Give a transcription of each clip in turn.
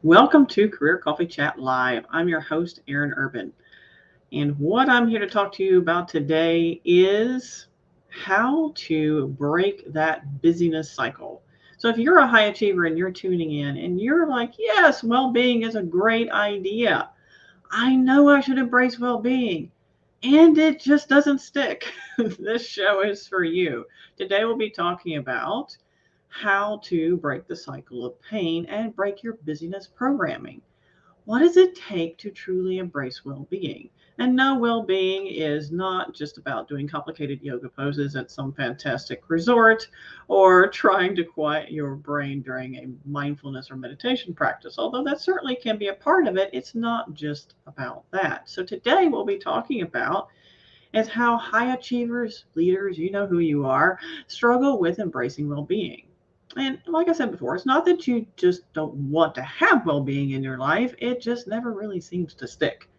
Welcome to Career Coffee Chat Live. I'm your host, Erin Urban. And what I'm here to talk to you about today is how to break that busyness cycle. So, if you're a high achiever and you're tuning in and you're like, yes, well being is a great idea, I know I should embrace well being, and it just doesn't stick. This show is for you. Today, we'll be talking about how to break the cycle of pain and break your busyness programming. What does it take to truly embrace well being? And no, well being is not just about doing complicated yoga poses at some fantastic resort or trying to quiet your brain during a mindfulness or meditation practice. Although that certainly can be a part of it, it's not just about that. So today, we'll be talking about is how high achievers, leaders, you know who you are, struggle with embracing well being. And like I said before, it's not that you just don't want to have well being in your life, it just never really seems to stick.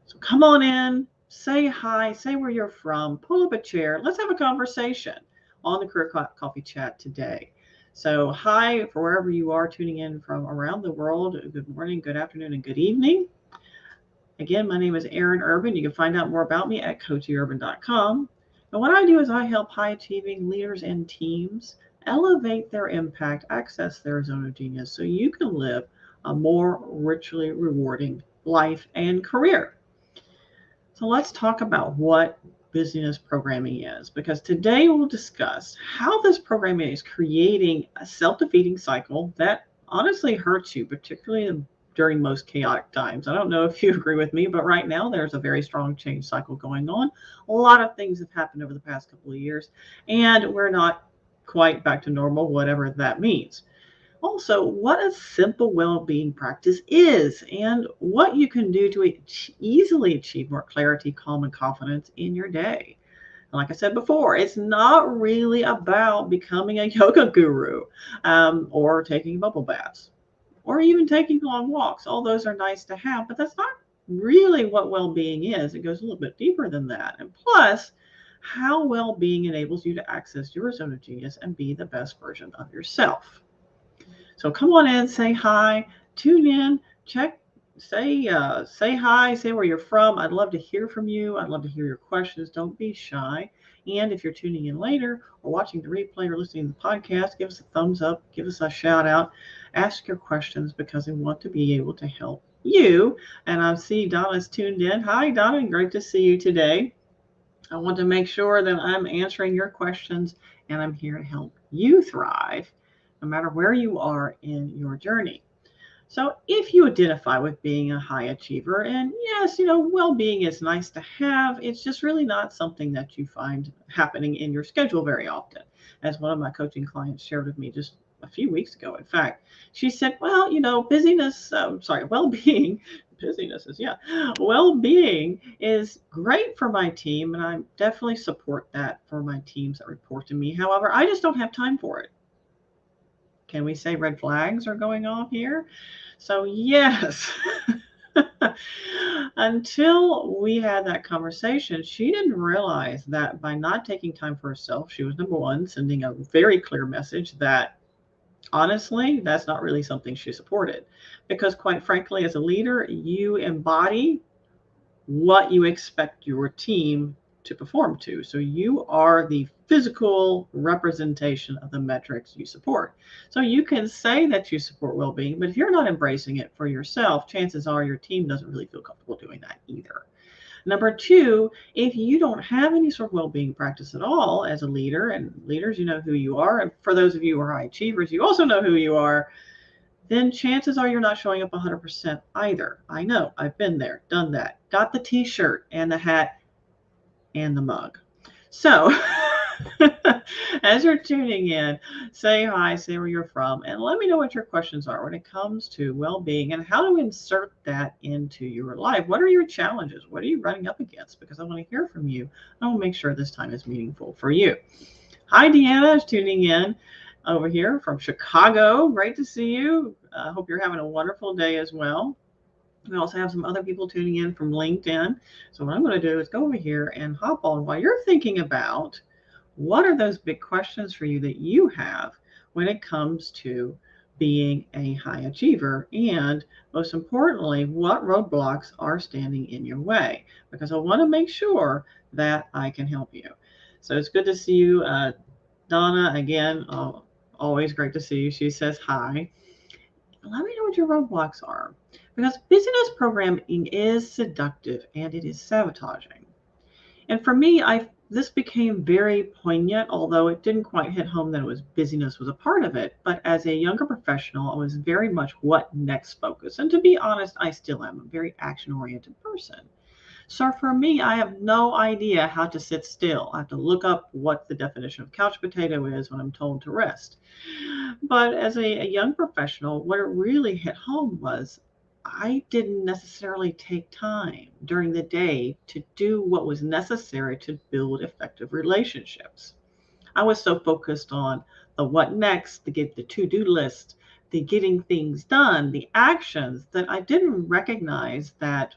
So come on in, say hi, say where you're from, pull up a chair, let's have a conversation on the Career Coffee Chat today. So, hi for wherever you are tuning in from around the world. Good morning, good afternoon, and good evening. Again, my name is Erin Urban. You can find out more about me at coachyurban.com. And what I do is I help high achieving leaders and teams elevate their impact, access their zone of genius so you can live a more richly rewarding life and career. So let's talk about what business programming is, because today we'll discuss how this programming is creating a self-defeating cycle that honestly hurts you, particularly during most chaotic times. I don't know if you agree with me, but right now there's a very strong change cycle going on. A lot of things have happened over the past couple of years, and we're not quite back to normal, whatever that means. Also, what a simple well-being practice is and what you can do to easily achieve more clarity, calm, and confidence in your day. Like I said before, it's not really about becoming a yoga guru or taking bubble baths or even taking long walks. All those are nice to have, but that's not really what well-being is. It goes a little bit deeper than that. And plus, how well-being enables you to access your zone of genius and be the best version of yourself. So come on in, say hi, tune in, check, say hi, say where you're from. I'd love to hear from you. I'd love to hear your questions. Don't be shy. And if you're tuning in later or watching the replay or listening to the podcast, give us a thumbs up, give us a shout out, ask your questions because we want to be able to help you. And I see Donna's tuned in. Hi, Donna. Great to see you today. I want to make sure that I'm answering your questions and I'm here to help you thrive no matter where you are in your journey. So, if you identify with being a high achiever, and yes, well being is nice to have, it's just really not something that you find happening in your schedule very often. As one of my coaching clients shared with me just a few weeks ago, in fact, she said, well, well being, busyness is, yeah, well being is great for my team, and I definitely support that for my teams that report to me. However, I just don't have time for it. Can we say red flags are going off here? So, yes, until we had that conversation, she didn't realize that by not taking time for herself, she was number one, sending a very clear message that honestly, that's not really something she supported. Because, quite frankly, as a leader, you embody what you expect your team to perform to. So you are the physical representation of the metrics you support. So you can say that you support well-being, but if you're not embracing it for yourself, chances are your team doesn't really feel comfortable doing that either. Number two, if you don't have any sort of well-being practice at all as a leader, and leaders, you know who you are, and for those of you who are high achievers, you also know who you are, then chances are you're not showing up 100% either. I know, I've been there, done that, got the t-shirt and the hat and the mug. So, as you're tuning in, say hi, say where you're from, and let me know what your questions are when it comes to well-being and how to insert that into your life. What are your challenges? What are you running up against? Because I want to hear from you. I want to make sure this time is meaningful for you. Hi, Deanna is tuning in over here from Chicago. Great to see you. I hope you're having a wonderful day as well. We also have some other people tuning in from LinkedIn. So what I'm going to do is go over here and hop on while you're thinking about what are those big questions for you that you have when it comes to being a high achiever? And most importantly, what roadblocks are standing in your way? Because I want to make sure that I can help you. So it's good to see you, Donna. Again, always great to see you. She says hi. Let me know what your roadblocks are. Because busyness programming is seductive and it is sabotaging. And for me, this became very poignant, although it didn't quite hit home that it was busyness was a part of it. But as a younger professional, I was very much what next focused. And to be honest, I still am a very action oriented person. So for me, I have no idea how to sit still. I have to look up what the definition of couch potato is when I'm told to rest. But as a young professional, what it really hit home was I didn't necessarily take time during the day to do what was necessary to build effective relationships. I was so focused on the what next, to get the to-do list, the getting things done, the actions, that I didn't recognize that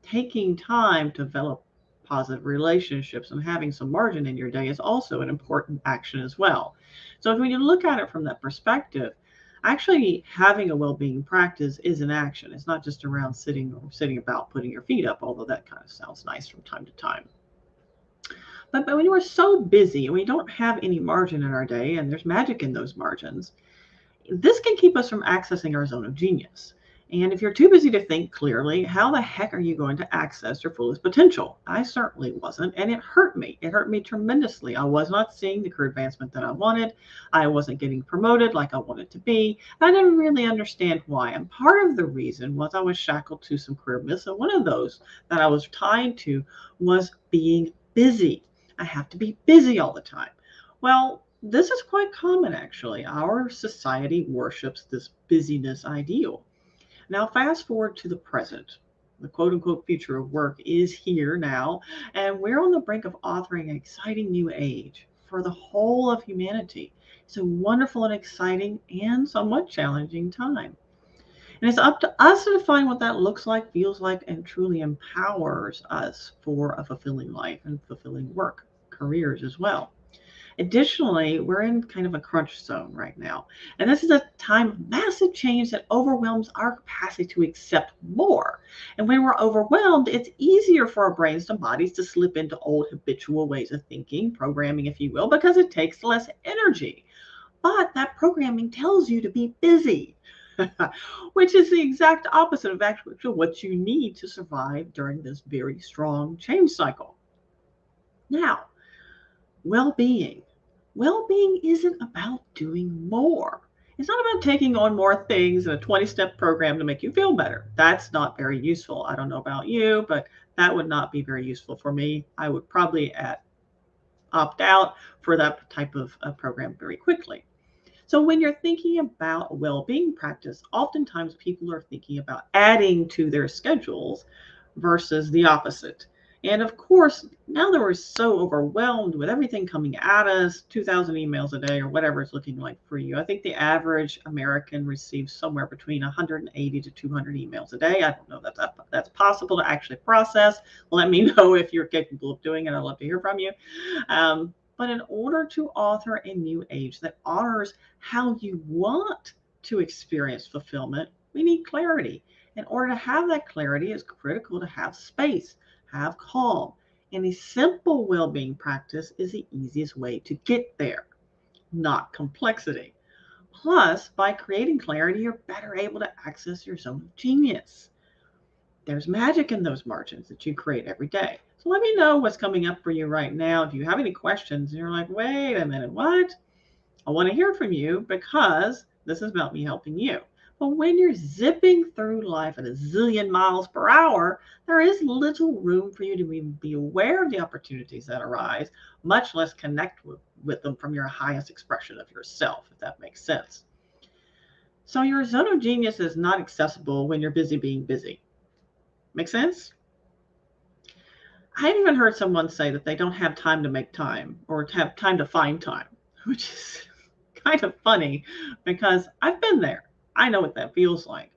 taking time to develop positive relationships and having some margin in your day is also an important action as well. So when you look at it from that perspective, actually having a well-being practice is an action. It's not just around sitting about putting your feet up, although that kind of sounds nice from time to time. But when we're so busy and we don't have any margin in our day, and there's magic in those margins, this can keep us from accessing our zone of genius. And if you're too busy to think clearly, how the heck are you going to access your fullest potential? I certainly wasn't, and it hurt me. It hurt me tremendously. I was not seeing the career advancement that I wanted. I wasn't getting promoted like I wanted to be. I didn't really understand why. And part of the reason was I was shackled to some career myths. And one of those that I was tied to was being busy. I have to be busy all the time. Well, this is quite common, actually. Our society worships this busyness ideal. Now, fast forward to the present. The quote unquote future of work is here now, and we're on the brink of authoring an exciting new age for the whole of humanity. It's a wonderful and exciting and somewhat challenging time. And it's up to us to define what that looks like, feels like, and truly empowers us for a fulfilling life and fulfilling work, careers as well. Additionally, we're in kind of a crunch zone right now. And this is a time of massive change that overwhelms our capacity to accept more. And when we're overwhelmed, it's easier for our brains and bodies to slip into old habitual ways of thinking, programming, if you will, because it takes less energy. But that programming tells you to be busy, which is the exact opposite of actually what you need to survive during this very strong change cycle. Now, well-being. Well-being isn't about doing more. It's not about taking on more things in a 20-step program to make you feel better. That's not very useful. I don't know about you, but that would not be very useful for me. I would probably opt out for that type of program very quickly. So when you're thinking about a well-being practice, oftentimes people are thinking about adding to their schedules versus the opposite. And of course, now that we're so overwhelmed with everything coming at us, 2,000 emails a day or whatever it's looking like for you, I think the average American receives somewhere between 180 to 200 emails a day. I don't know if that's possible to actually process. Let me know if you're capable of doing it. I'd love to hear from you. But in order to author a new age that honors how you want to experience fulfillment, we need clarity. In order to have that clarity, it's critical to have space, have calm. And a simple well-being practice is the easiest way to get there, not complexity. Plus, by creating clarity, you're better able to access your zone of genius. There's magic in those margins that you create every day. So let me know what's coming up for you right now. If you have any questions and you're like, wait a minute, what? I want to hear from you because this is about me helping you. But when you're zipping through life at a zillion miles per hour, there is little room for you to even be aware of the opportunities that arise, much less connect with them from your highest expression of yourself, if that makes sense. So your zone of genius is not accessible when you're busy being busy. Make sense? I've even heard someone say that they don't have time to make time or have time to find time, which is kind of funny because I've been there. I know what that feels like.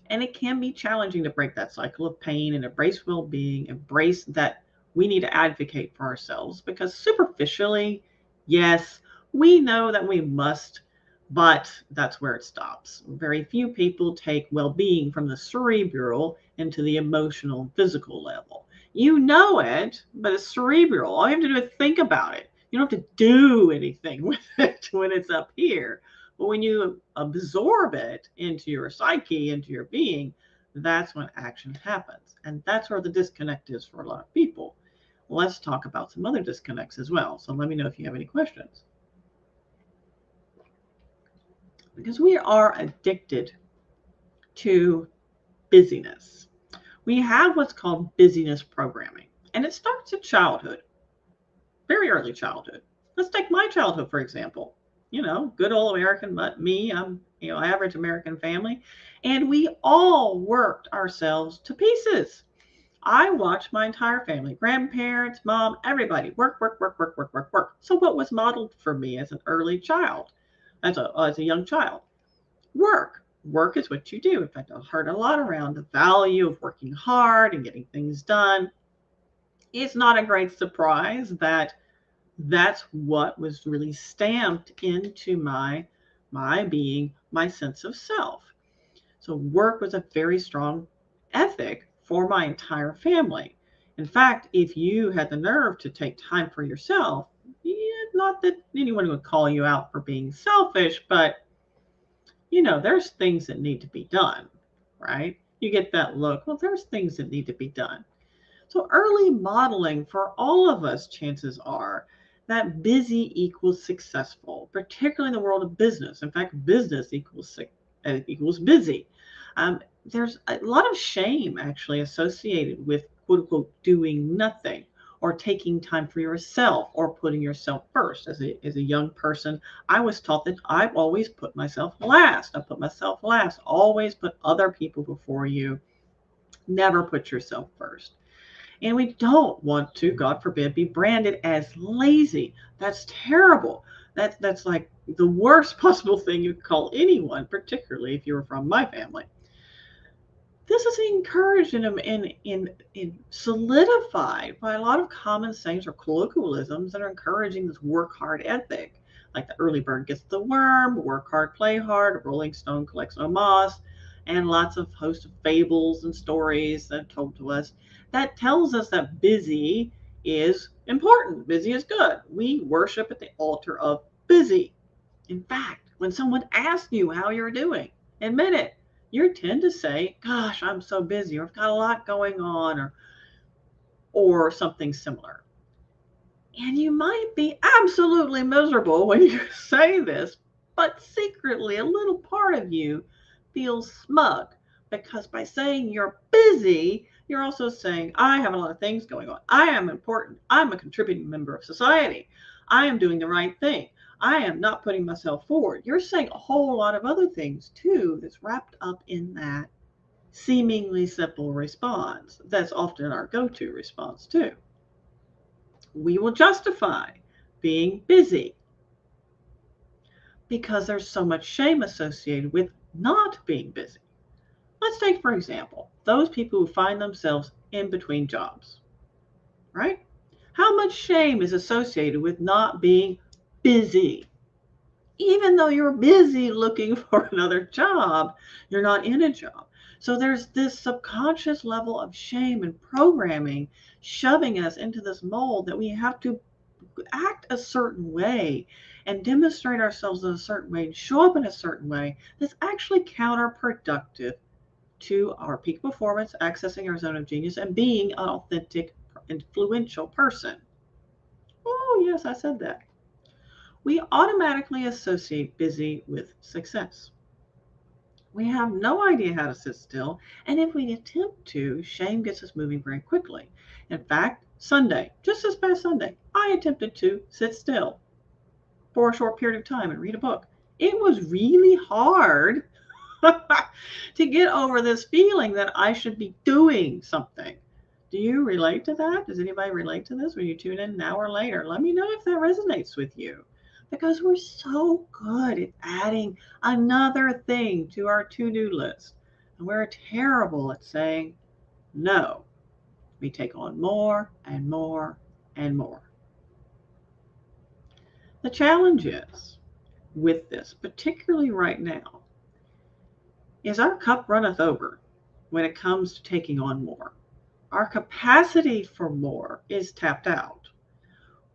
And it can be challenging to break that cycle of pain and embrace well-being, embrace that we need to advocate for ourselves because superficially, yes, we know that we must But that's where it stops. Very few people take well-being from the cerebral into the emotional and physical level. You know it, but it's cerebral. All you have to do is think about it. You don't have to do anything with it when it's up here. But when you absorb it into your psyche, into your being, that's when action happens. And that's where the disconnect is for a lot of people. Let's talk about some other disconnects as well. So let me know if you have any questions. Because we are addicted to busyness. We have what's called busyness programming, and it starts in childhood, very early childhood. Let's take my childhood, for example. Good old American, but me, I'm, average American family, and we all worked ourselves to pieces. I watched my entire family, grandparents, mom, everybody work, work, work, work, work, work, work. So what was modeled for me as an early child, as a young child? Work. Work is what you do. In fact, I've heard a lot around the value of working hard and getting things done. It's not a great surprise that that's what was really stamped into my being, my sense of self. So work was a very strong ethic for my entire family. In fact, if you had the nerve to take time for yourself, not that anyone would call you out for being selfish, but there's things that need to be done, right? You get that look. Well, there's things that need to be done. So early modeling for all of us, chances are that busy equals successful, particularly in the world of business. In fact, business equals busy. There's a lot of shame actually associated with quote unquote doing nothing or taking time for yourself or putting yourself first. As a young person, I was taught that I've always put myself last. I put myself last. Always put other people before you. Never put yourself first. And we don't want to, God forbid, be branded as lazy. That's terrible. That's like the worst possible thing you could call anyone, particularly if you were from my family. This is encouraged and solidified by a lot of common sayings or colloquialisms that are encouraging this work hard ethic. Like the early bird gets the worm, work hard, play hard, rolling stone collects no moss, and lots of host of fables and stories that are told to us that tells us that busy is important. Busy is good. We worship at the altar of busy. In fact, when someone asks you how you're doing, admit it. You tend to say, gosh, I'm so busy, or I've got a lot going on, or something similar. And you might be absolutely miserable when you say this, but secretly a little part of you feels smug because by saying you're busy, you're also saying, I have a lot of things going on. I am important. I'm a contributing member of society. I am doing the right thing. I am not putting myself forward. You're saying a whole lot of other things too that's wrapped up in that seemingly simple response. That's often our go-to response too. We will justify being busy because there's so much shame associated with not being busy. Let's take, for example, those people who find themselves in between jobs, right? How much shame is associated with not being busy? Even though you're busy looking for another job, you're not in a job. So there's this subconscious level of shame and programming shoving us into this mold that we have to act a certain way and demonstrate ourselves in a certain way and show up in a certain way that's actually counterproductive to our peak performance, accessing our zone of genius, and being an authentic, influential person. Oh, yes, I said that. We automatically associate busy with success. We have no idea how to sit still, and if we attempt to, shame gets us moving very quickly. In fact, Sunday, just this past Sunday, I attempted to sit still for a short period of time and read a book. It was really hard to get over this feeling that I should be doing something. Do you relate to that? Does anybody relate to this when you tune in an hour later? Let me know if that resonates with you. Because we're so good at adding another thing to our to-do list. And we're terrible at saying no. We take on more and more and more. The challenge is with this, particularly right now, is our cup runneth over when it comes to taking on more. Our capacity for more is tapped out.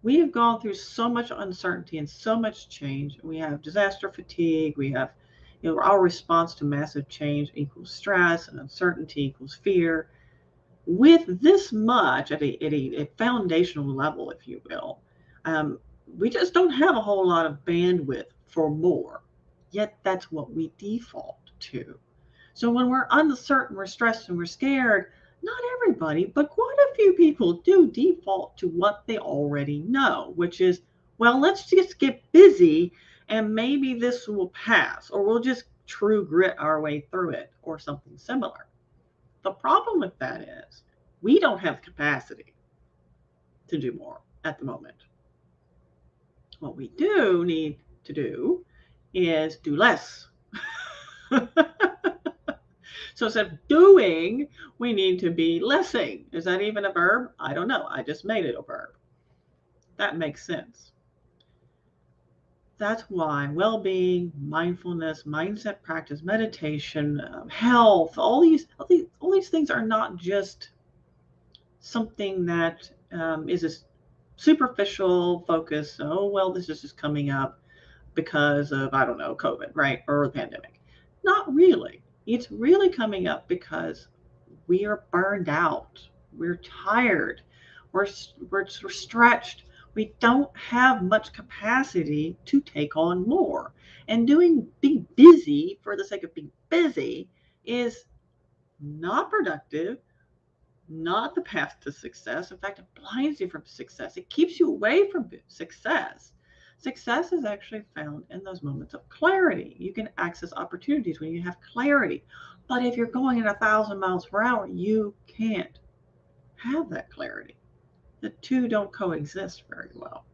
We have gone through so much uncertainty and so much change. We have disaster fatigue. We have, our response to massive change equals stress, and uncertainty equals fear. With this much at a foundational level, if you will, um, we just don't have a whole lot of bandwidth for more. Yet that's what we default to. So when we're uncertain, we're stressed, and we're scared, not everybody, but quite a few people do default to what they already know, which is, well, let's just get busy and maybe this will pass, or we'll just true grit our way through it, or something similar. The problem with that is we don't have the capacity to do more at the moment. What we do need to do is do less. So instead of doing, we need to be lessing. Is that even a verb? I don't know. I just made it a verb. That makes sense. That's why well-being, mindfulness, mindset practice, meditation, health, all these things are not just something that is a superficial focus. Oh, well, this is just coming up because of, I don't know, COVID, right? Or the pandemic. Not really. It's really coming up because we are burned out. We're tired. We're stretched. We don't have much capacity to take on more. And being busy for the sake of being busy is not productive, not the path to success. In fact, it blinds you from success. It keeps you away from success. Success is actually found in those moments of clarity. You can access opportunities when you have clarity. But if you're going at 1,000 miles per hour, you can't have that clarity. The two don't coexist very well.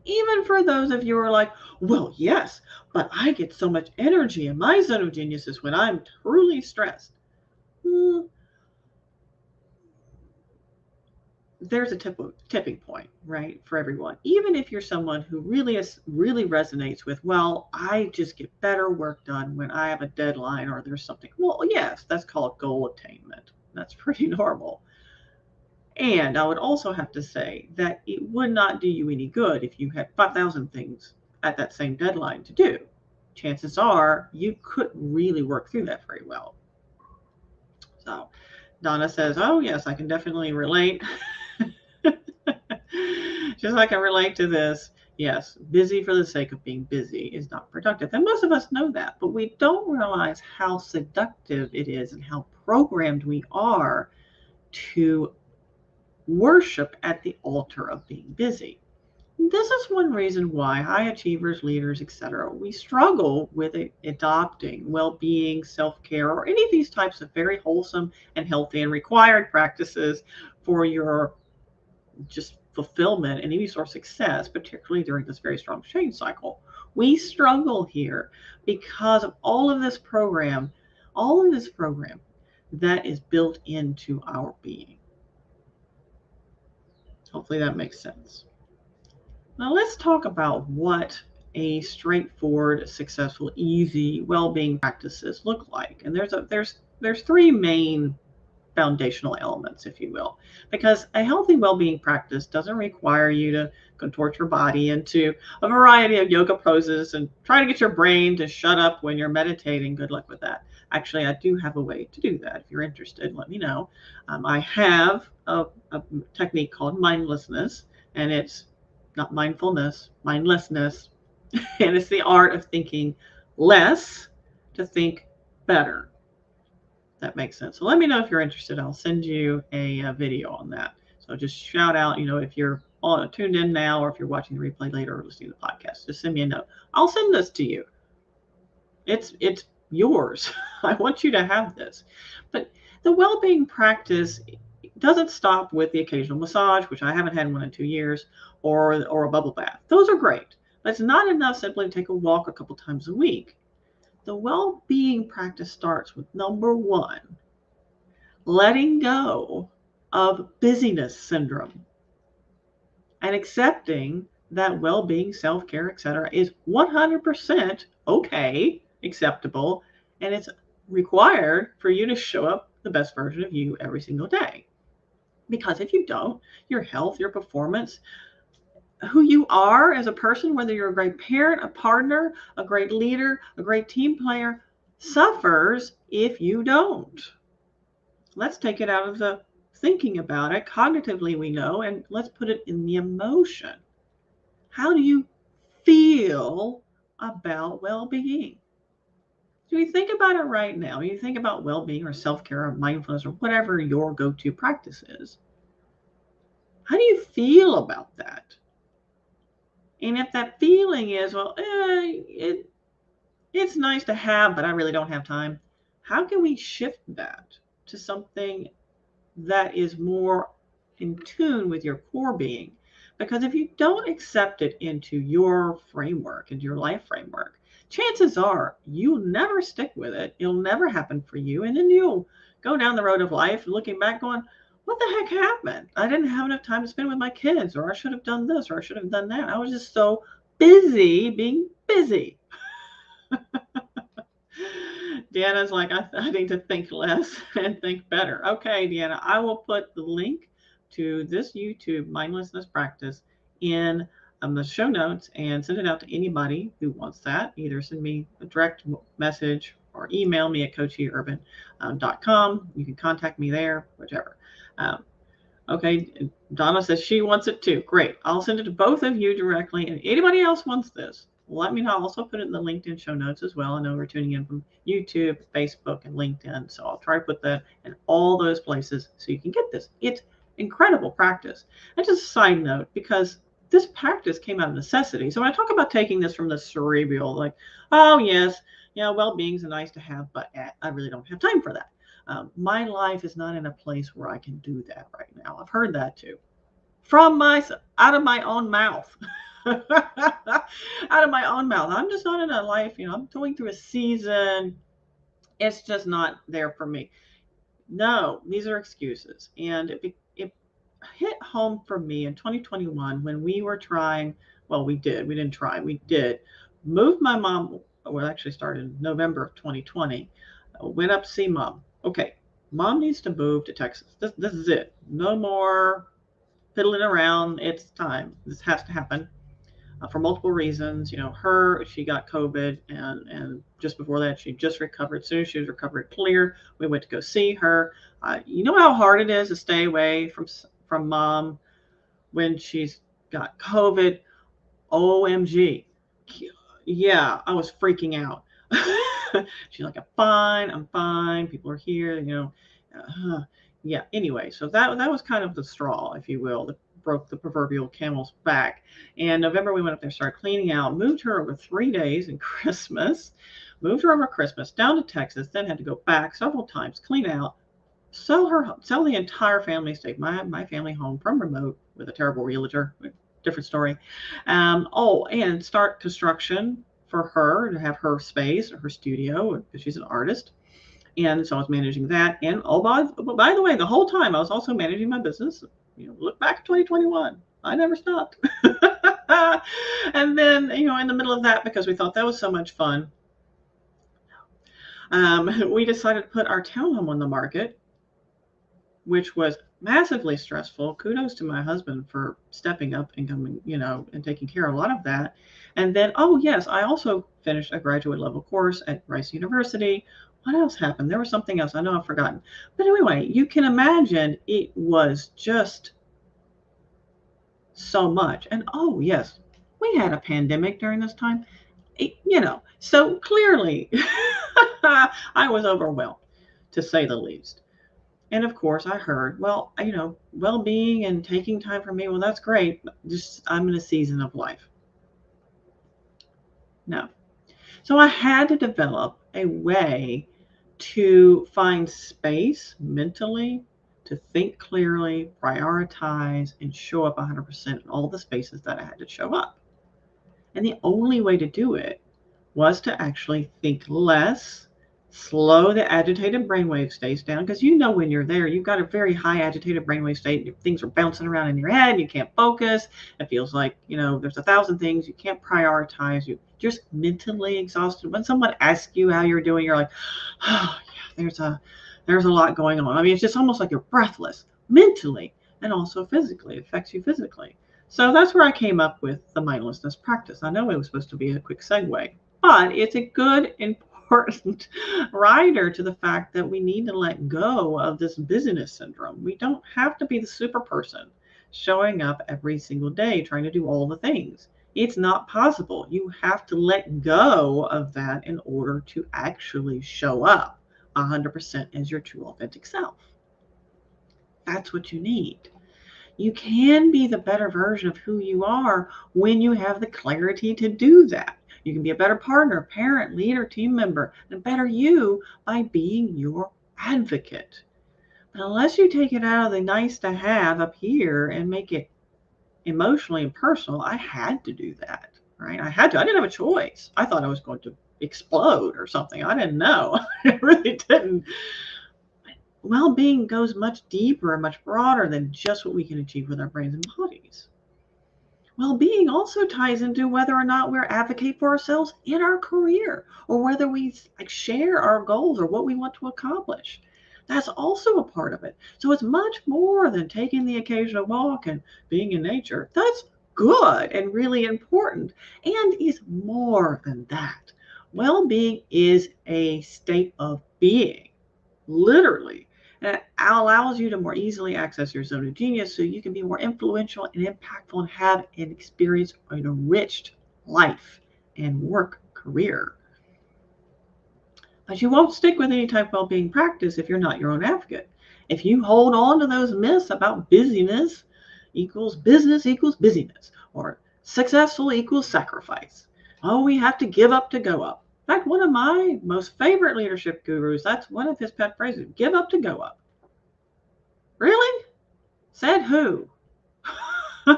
Even for those of you who are like, well, yes, but I get so much energy, and my zone of genius is when I'm truly stressed. There's a tipping point, right, for everyone. Even if you're someone who really resonates with, well, I just get better work done when I have a deadline or there's something. Well, yes, that's called goal attainment. That's pretty normal. And I would also have to say that it would not do you any good if you had 5,000 things at that same deadline to do. Chances are you couldn't really work through that very well. So Donna says, oh, yes, I can definitely relate. Just like I relate to this, yes, busy for the sake of being busy is not productive. And most of us know that, but we don't realize how seductive it is and how programmed we are to worship at the altar of being busy. This is one reason why high achievers, leaders, etc., we struggle with adopting well-being, self-care, or any of these types of very wholesome and healthy and required practices for your just fulfillment and any sort of success, particularly during this very strong change cycle. We struggle here because of all of this program that is built into our being. Hopefully that makes sense. Now let's talk about what a straightforward, successful, easy well-being practices look like. And there's three main foundational elements, if you will, because a healthy well-being practice doesn't require you to contort your body into a variety of yoga poses and try to get your brain to shut up when you're meditating. Good luck with that. Actually, I do have a way to do that. If you're interested, let me know. I have a technique called mindlessness, and it's not mindfulness, mindlessness, and it's the art of thinking less to think better. That makes sense. So let me know if you're interested. I'll send you a video on that. So just shout out, if you're tuned in now, or if you're watching the replay later or listening to the podcast, just send me a note. I'll send this to you. It's yours. I want you to have this. But the well-being practice doesn't stop with the occasional massage, which I haven't had one in 2 years, or a bubble bath. Those are great. But it's not enough simply to take a walk a couple times a week. The well-being practice starts with number one, letting go of busyness syndrome and accepting that well-being, self-care, etc., is 100% okay, acceptable, and it's required for you to show up the best version of you every single day. Because if you don't, your health, your performance, who you are as a person, whether you're a great parent, a partner, a great leader, a great team player, suffers if you don't. Let's take it out of the thinking about it. Cognitively, we know, and let's put it in the emotion. How do you feel about well-being? So you think about it right now. You think about well-being or self-care or mindfulness or whatever your go-to practice is. How do you feel about that? And if that feeling is, well, it's nice to have, but I really don't have time, how can we shift that to something that is more in tune with your core being? Because if you don't accept it into your framework, into your life framework, chances are you'll never stick with it. It'll never happen for you. And then you'll go down the road of life looking back going, what the heck happened? I didn't have enough time to spend with my kids, or I should have done this, or I should have done that. I was just so busy being busy. Deanna's like, I need to think less and think better. Okay, Deanna, I will put the link to this YouTube mindlessness practice in the show notes and send it out to anybody who wants that. Either send me a direct message or email me at coachyurban.com. You can contact me there, whichever. Um, Okay, Donna says she wants it too. Great. I'll send it to both of you directly. And anybody else wants this, let me know. I'll also put it in the LinkedIn show notes as well. I know we're tuning in from YouTube, Facebook, and LinkedIn. So I'll try to put that in all those places so you can get this. It's incredible practice. And just a side note, because this practice came out of necessity. So when I talk about taking this from the cerebral, like, oh, yes, well-being is nice to have, but I really don't have time for that. My life is not in a place where I can do that right now. I've heard that too. Out of my own mouth. Out of my own mouth. I'm just not in a life, I'm going through a season. It's just not there for me. No, these are excuses. And it hit home for me in 2021 when we were trying, well, we did move my mom. Well, actually started in November of 2020. Went up to see mom. Okay, mom needs to move to Texas. This is it. No more fiddling around. It's time. This has to happen for multiple reasons. She got COVID, and just before that, she just recovered. As soon as she was recovered clear, we went to go see her. You know how hard it is to stay away from mom when she's got COVID. OMG. Yeah, I was freaking out. She's like, I'm fine. People are here, yeah. Anyway, so that was kind of the straw, if you will, that broke the proverbial camel's back. And November, we went up there, started cleaning out, moved her over 3 days in Christmas, moved her over Christmas down to Texas, then had to go back several times, clean out, sell the entire family estate, my family home from remote with a terrible realtor. Different story. And start construction for her to have her space or her studio because she's an artist. And so I was managing that. And by the way, the whole time I was also managing my business. Look back at 2021. I never stopped. And then, in the middle of that, because we thought that was so much fun, we decided to put our townhome on the market, which was massively stressful. Kudos to my husband for stepping up and coming, and taking care of a lot of that. And then, oh yes, I also finished a graduate level course at Rice University. What else happened? There was something else. I know I've forgotten. But anyway, you can imagine it was just so much. And oh yes, we had a pandemic during this time. So clearly I was overwhelmed, to say the least. And of course, I heard, well, well-being and taking time for me, well, that's great. But I'm in a season of life. No. So I had to develop a way to find space mentally, to think clearly, prioritize, and show up 100% in all the spaces that I had to show up. And the only way to do it was to actually think less Slow the agitated brainwave states down, because when you're there, you've got a very high agitated brainwave state. Things are bouncing around in your head and you can't focus. It feels like, there's 1,000 things. You can't prioritize. You're just mentally exhausted. When someone asks you how you're doing, you're like, oh, yeah, there's a lot going on. I mean, it's just almost like you're breathless mentally and also physically. It affects you physically. So that's where I came up with the mindlessness practice. I know it was supposed to be a quick segue, but it's a good, important rider to the fact that we need to let go of this busyness syndrome. We don't have to be the super person showing up every single day trying to do all the things. It's not possible. You have to let go of that in order to actually show up 100% as your true authentic self. That's what you need. You can be the better version of who you are when you have the clarity to do that. You can be a better partner, parent, leader, team member, and a better you by being your advocate. But unless you take it out of the nice to have up here and make it emotionally and personal, I had to do that, right? I had to. I didn't have a choice. I thought I was going to explode or something. I didn't know. I really didn't. Well-being goes much deeper and much broader than just what we can achieve with our brains and bodies. Well-being also ties into whether or not we're advocate for ourselves in our career, or whether we share our goals or what we want to accomplish. That's also a part of it. So it's much more than taking the occasional walk and being in nature. That's good and really important, and is more than that. Well-being is a state of being, literally. And it allows you to more easily access your zone of genius so you can be more influential and impactful and have an experience an enriched life and work career. But you won't stick with any type of well-being practice if you're not your own advocate. If you hold on to those myths about busyness equals business equals busyness, or successful equals sacrifice. Oh, we have to give up to go up. In fact, one of my most favorite leadership gurus, that's one of his pet phrases, give up to go up. Really? Said who? If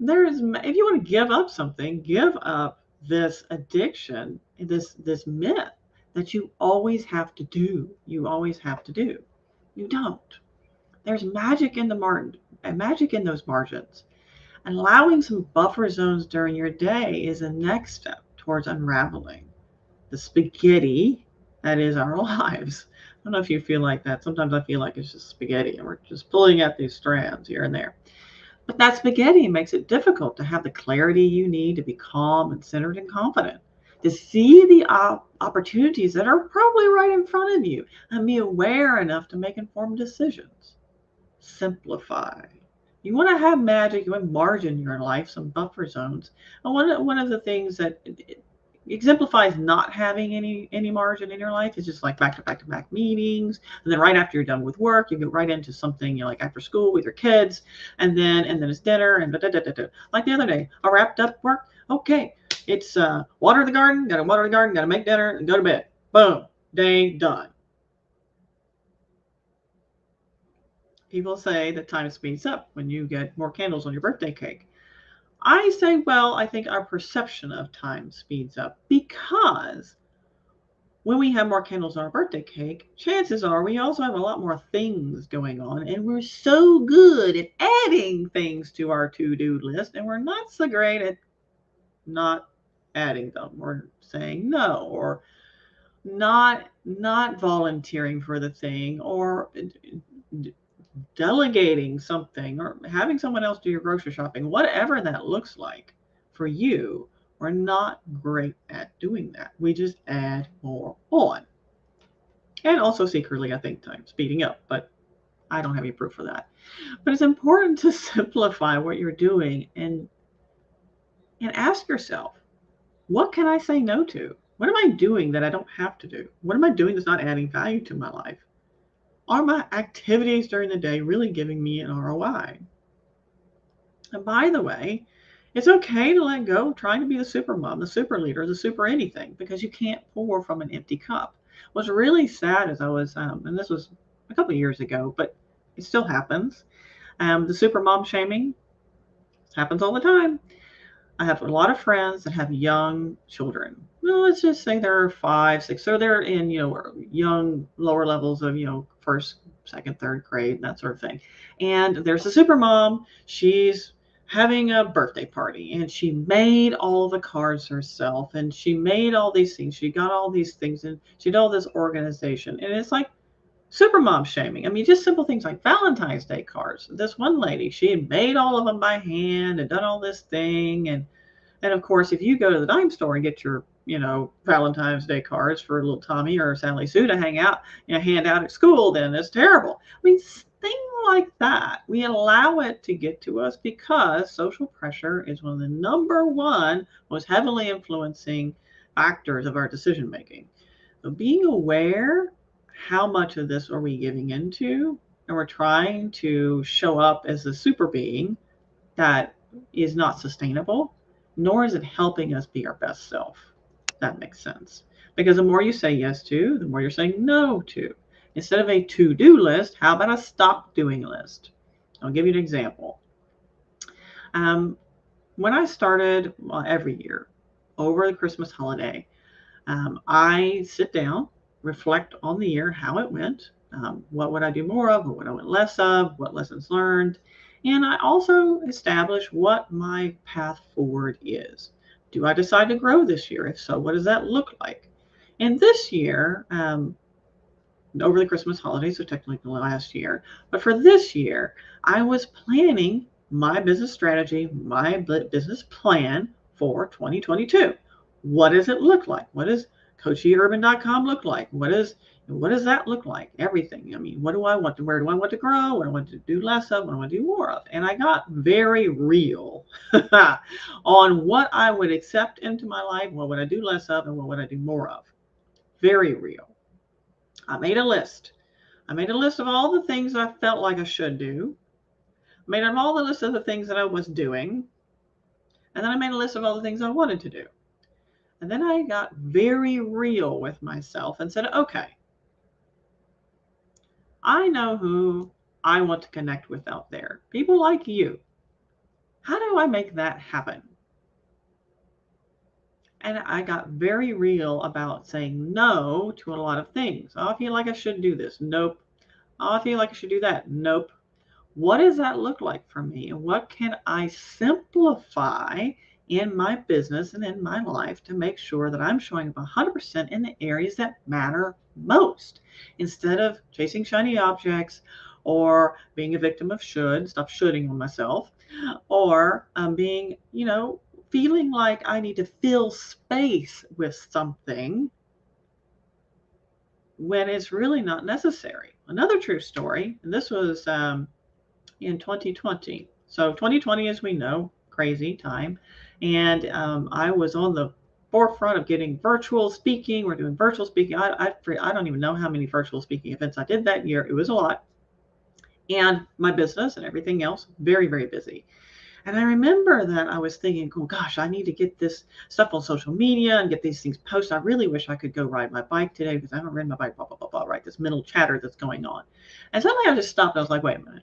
you want to give up something, give up this addiction, this myth that you always have to do. You always have to do. You don't. There's magic in magic in those margins. And allowing some buffer zones during your day is the next step towards unraveling the spaghetti that is our lives. I don't know if you feel like that. Sometimes I feel like it's just spaghetti and we're just pulling at these strands here and there. But that spaghetti makes it difficult to have the clarity you need to be calm and centered and confident, to see the opportunities that are probably right in front of you and be aware enough to make informed decisions. Simplify. You want to have magic, you want margin in your life, some buffer zones. And one of the things that exemplifies not having any margin in your life is just like back to back to back meetings, and then right after you're done with work you get right into something, like after school with your kids, and then it's dinner and like the other day I wrapped up work. Okay, it's water the garden, gotta make dinner and go to bed. Boom, day done. People say that time speeds up when you get more candles on your birthday cake. I say, well, I think our perception of time speeds up, because when we have more candles on our birthday cake, chances are we also have a lot more things going on, and we're so good at adding things to our to-do list, and we're not so great at not adding them, or saying no, or not volunteering for the thing, or delegating something, or having someone else do your grocery shopping, whatever that looks like for you. We're not great at doing that. We just add more on. And also secretly, I think time's speeding up, but I don't have any proof for that. But it's important to simplify what you're doing and ask yourself, what can I say no to? What am I doing that I don't have to do? What am I doing that's not adding value to my life? Are my activities during the day really giving me an ROI? And by the way, it's okay to let go of trying to be the super mom, the super leader, the super anything, because you can't pour from an empty cup. What's really sad is I was, and this was a couple of years ago, but it still happens. The super mom shaming happens all the time. I have a lot of friends that have young children. Well, let's just say they're 5, 6. So they're in, young, lower levels of, first, second, third grade, that sort of thing. And there's a super mom. She's having a birthday party and she made all the cards herself and she made all these things. She got all these things and she did all this organization. And it's like, super mom shaming. I mean, just simple things like Valentine's Day cards. This one lady, she had made all of them by hand and done all this thing. And of course, if you go to the dime store and get your, Valentine's Day cards for little Tommy or Sally Sue to hand out at school, then it's terrible. I mean, things like that. We allow it to get to us because social pressure is one of the number one most heavily influencing factors of our decision making. So being aware, how much of this are we giving into? And we're trying to show up as a super being that is not sustainable, nor is it helping us be our best self. That makes sense. Because the more you say yes to, the more you're saying no to. Instead of a to-do list, how about a stop doing list? I'll give you an example. When I started, every year over the Christmas holiday, I sit down, reflect on the year, how it went, what would I do more of, what would I want less of, what lessons learned, and I also establish what my path forward is. Do I decide to grow this year? If so, what does that look like? And this year, over the Christmas holidays, so technically the last year, but for this year, I was planning my business strategy, my business plan for 2022. What does it look like? What does coachyurban.com look like? What does that look like? Everything. I mean, what do I want to, where do I want to grow? What do I want to do less of? What do I want to do more of? And I got very real on what I would accept into my life, what would I do less of, and what would I do more of. Very real. I made a list. I made a list of all the things I felt like I should do. I made all the list of the things that I was doing. And then I made a list of all the things I wanted to do. And then I got very real with myself and said, okay, I know who I want to connect with out there. People like you. How do I make that happen? And I got very real about saying no to a lot of things. Oh, I feel like I should do this. Nope. Oh, I feel like I should do that. Nope. What does that look like for me? And what can I simplify in my business and in my life to make sure that I'm showing up 100% in the areas that matter most, instead of chasing shiny objects or being a victim of stop shoulding on myself, or being, feeling like I need to fill space with something when it's really not necessary. Another true story, and this was in 2020. So 2020, as we know, crazy time. And I was on the forefront of getting virtual speaking. We're doing virtual speaking. I don't even know how many virtual speaking events I did that year. It was a lot. And my business and everything else, very, very busy. And I remember that I was thinking, oh gosh, I need to get this stuff on social media and get these things posted. I really wish I could go ride my bike today because I haven't ridden my bike, blah, blah, blah, blah, right? This mental chatter that's going on. And suddenly I just stopped. I was like, wait a minute.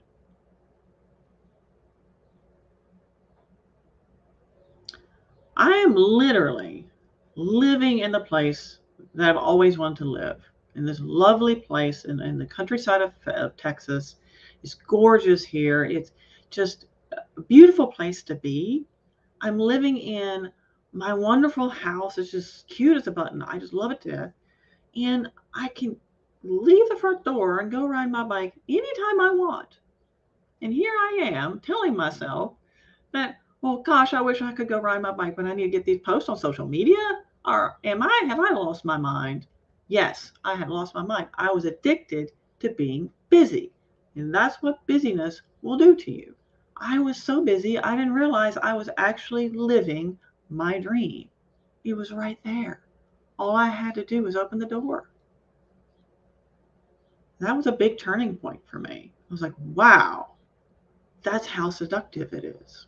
I am literally living in the place that I've always wanted to live, in this lovely place in the countryside of Texas. It's gorgeous here. It's just a beautiful place to be. I'm living in my wonderful house. It's just cute as a button. I just love it to death. And I can leave the front door and go ride my bike anytime I want. And here I am telling myself that, well, gosh, I wish I could go ride my bike, but I need to get these posts on social media. Or have I lost my mind? Yes, I had lost my mind. I was addicted to being busy. And that's what busyness will do to you. I was so busy, I didn't realize I was actually living my dream. It was right there. All I had to do was open the door. That was a big turning point for me. I was like, wow, that's how seductive it is.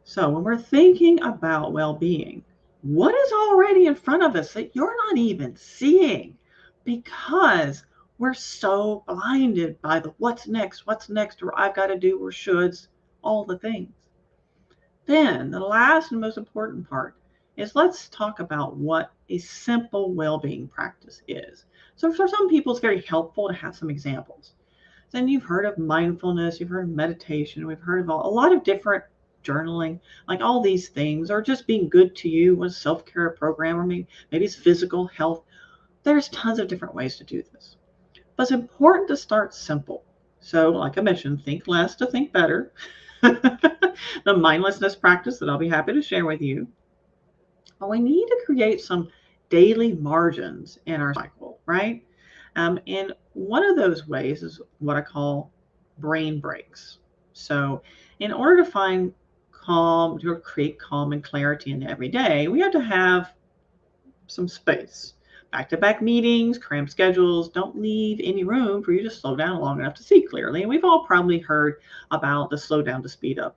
So when we're thinking about well-being, what is already in front of us that you're not even seeing because we're so blinded by the what's next, or I've got to do, or shoulds, all the things. Then the last and most important part is let's talk about what a simple well-being practice is. So for some people, it's very helpful to have some examples. Then you've heard of mindfulness, you've heard of meditation, we've heard of a lot of different journaling, like all these things, or just being good to you, a self-care program, or maybe it's physical health. There's tons of different ways to do this. But it's important to start simple. So, like I mentioned, think less to think better. The mindlessness practice that I'll be happy to share with you. But we need to create some daily margins in our cycle, right? And one of those ways is what I call brain breaks. So, in order to find calm, to create calm and clarity in the everyday, we have to have some space. Back-to-back meetings, cramped schedules don't leave any room for you to slow down long enough to see clearly. And we've all probably heard about the slow down to speed up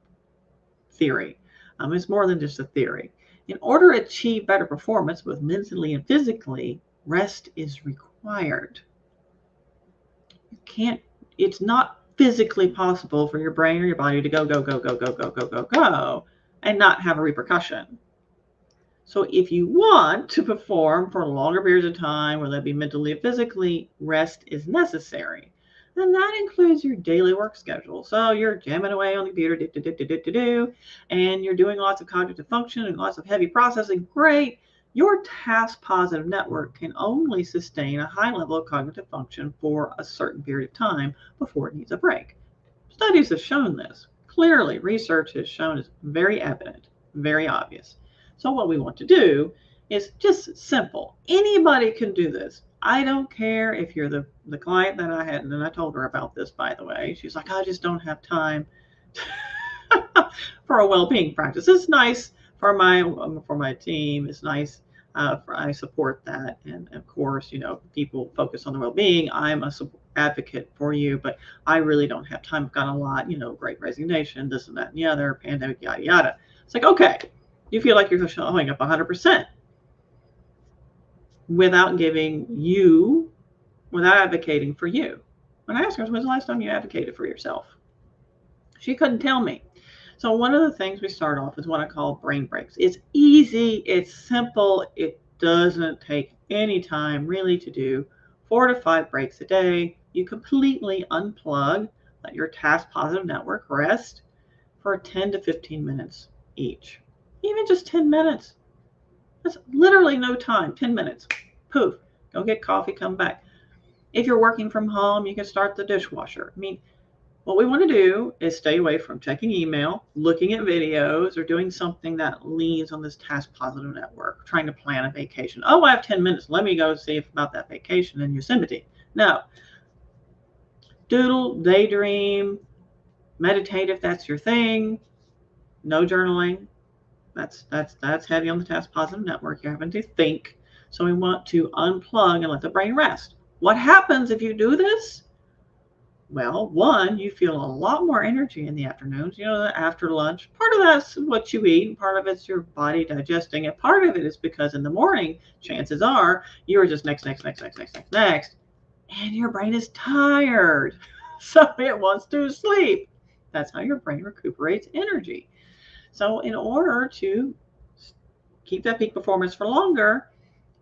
theory. It's more than just a theory. In order to achieve better performance, both mentally and physically, rest is required. It's not physically possible for your brain or your body to go, go, go, go, go, go, go, go, go, and not have a repercussion. So if you want to perform for longer periods of time, whether that be mentally or physically, rest is necessary. And that includes your daily work schedule. So you're jamming away on the computer, and you're doing lots of cognitive function and lots of heavy processing. Great. Your task positive network can only sustain a high level of cognitive function for a certain period of time before it needs a break. Studies have shown this. Clearly, research has shown it's very evident, very obvious. So what we want to do is just simple. Anybody can do this. I don't care if you're the client that I had, and I told her about this, by the way. She's like, I just don't have time for a well-being practice. It's nice for my team. It's nice. I support that, and of course, people focus on the well-being. I'm a advocate for you, but I really don't have time. I've got a lot, Great Resignation, this and that and the other, pandemic, yada yada. It's like, okay, you feel like you're showing up 100% without advocating for you. When I asked her, when's the last time you advocated for yourself? She couldn't tell me. So one of the things we start off is what I call brain breaks. It's easy, it's simple, it doesn't take any time really to do. 4 to 5 breaks a day. You completely unplug, let your task positive network rest for 10 to 15 minutes each. Even just 10 minutes. That's literally no time. 10 minutes. Poof. Go get coffee, come back. If you're working from home, you can start the dishwasher. What we want to do is stay away from checking email, looking at videos, or doing something that leans on this task positive network, trying to plan a vacation. Oh, I have 10 minutes. Let me go see about that vacation in Yosemite. No. Doodle, daydream, meditate if that's your thing. No journaling. That's heavy on the task positive network. You're having to think. So we want to unplug and let the brain rest. What happens if you do this? Well, one, you feel a lot more energy in the afternoons, after lunch. Part of that's what you eat, and part of it's your body digesting, and part of it is because in the morning, chances are, you are just next, and your brain is tired. So it wants to sleep. That's how your brain recuperates energy. So in order to keep that peak performance for longer,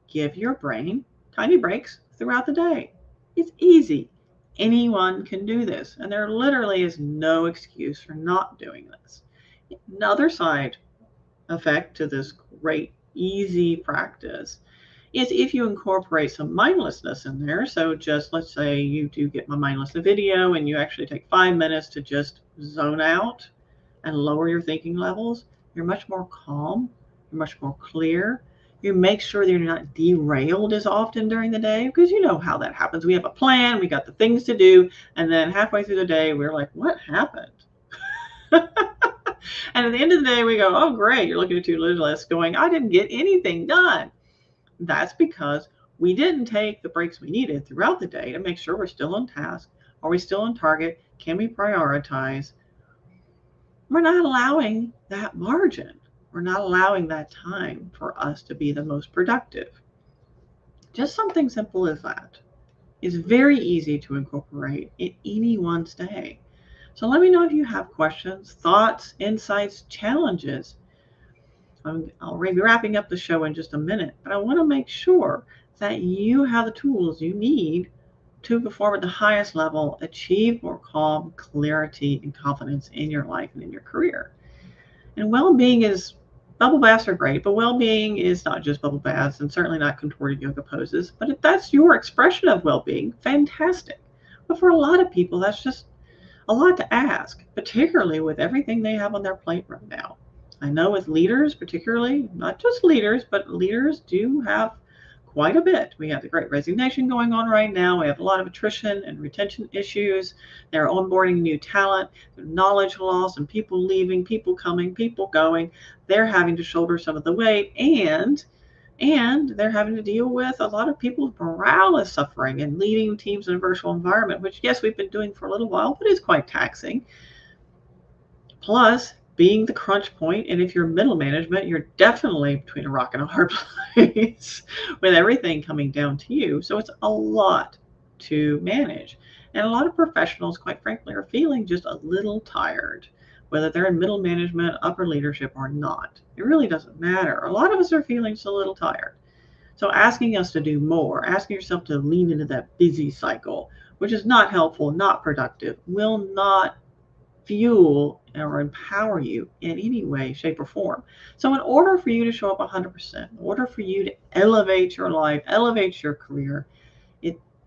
give your brain tiny breaks throughout the day. It's easy. Anyone can do this, and there literally is no excuse for not doing this. Another side effect to this great, easy practice is if you incorporate some mindlessness in there. So just let's say you do get my mindlessness video and you actually take 5 minutes to just zone out and lower your thinking levels, you're much more calm, you're much more clear. You make sure that you're not derailed as often during the day, because you know how that happens. We have a plan, we got the things to do, and then halfway through the day, we're like, what happened? And at the end of the day, we go, oh, great, you're looking at your to-do list going, I didn't get anything done. That's because we didn't take the breaks we needed throughout the day to make sure we're still on task. Are we still on target? Can we prioritize? We're not allowing that margin. We're not allowing that time for us to be the most productive. Just something simple as that is very easy to incorporate in anyone's day. So let me know if you have questions, thoughts, insights, challenges. I'll be wrapping up the show in just a minute, but I want to make sure that you have the tools you need to perform at the highest level, achieve more calm, clarity, and confidence in your life and in your career. And well-being is bubble baths are great, but well-being is not just bubble baths and certainly not contorted yoga poses. But if that's your expression of well-being, fantastic. But for a lot of people, that's just a lot to ask, particularly with everything they have on their plate right now. I know with leaders, particularly, not just leaders, but leaders do have quite a bit. We have the great resignation going on right now. We have a lot of attrition and retention issues. They're onboarding new talent, knowledge loss, and people leaving, people coming, people going. They're having to shoulder some of the weight, and they're having to deal with a lot of people's morale is suffering and leading teams in a virtual environment, which, yes, we've been doing for a little while, but it's quite taxing. Plus, being the crunch point, and if you're middle management, you're definitely between a rock and a hard place with everything coming down to you. So it's a lot to manage. And a lot of professionals, quite frankly, are feeling just a little tired, whether they're in middle management, upper leadership, or not. It really doesn't matter. A lot of us are feeling just a little tired. So asking us to do more, asking yourself to lean into that busy cycle, which is not helpful, not productive, will not fuel or empower you in any way, shape, or form. So in order for you to show up 100%, in order for you to elevate your life, elevate your career,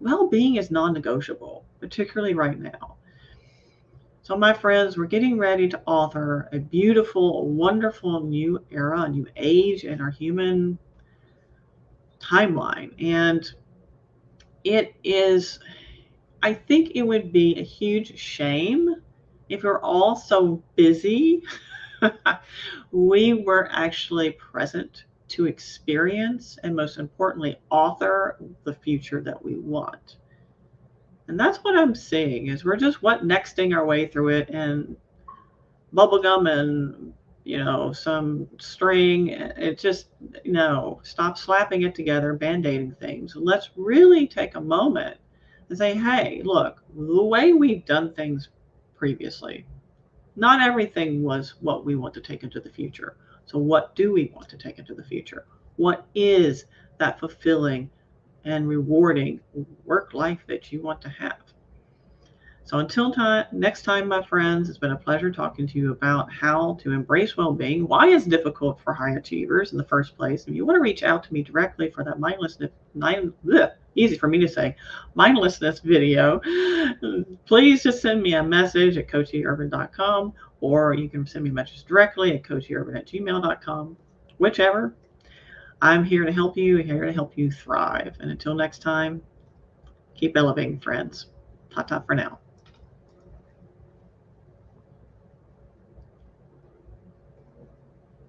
well-being is non-negotiable, particularly right now. So my friends, we're getting ready to author a beautiful, wonderful new era, a new age in our human timeline. And it is, I think it would be a huge shame if we're all so busy we were actually present to experience and, most importantly, author the future that we want. And that's what I'm seeing is we're just nexting our way through it, and bubblegum and some string. It just, stop slapping it together, band-aiding things. Let's really take a moment and say, hey, look, the way we've done things previously, not everything was what we want to take into the future. So what do we want to take into the future? What is that fulfilling and rewarding work life that you want to have? So until next time, my friends, it's been a pleasure talking to you about how to embrace well-being, why it's difficult for high achievers in the first place. If you want to reach out to me directly for that easy for me to say, mindlessness video, please just send me a message at coachyurban.com, or you can send me a message directly at coachyurban@gmail.com, whichever. I'm here to help you, here to help you thrive. And until next time, keep elevating, friends. Ta-ta for now.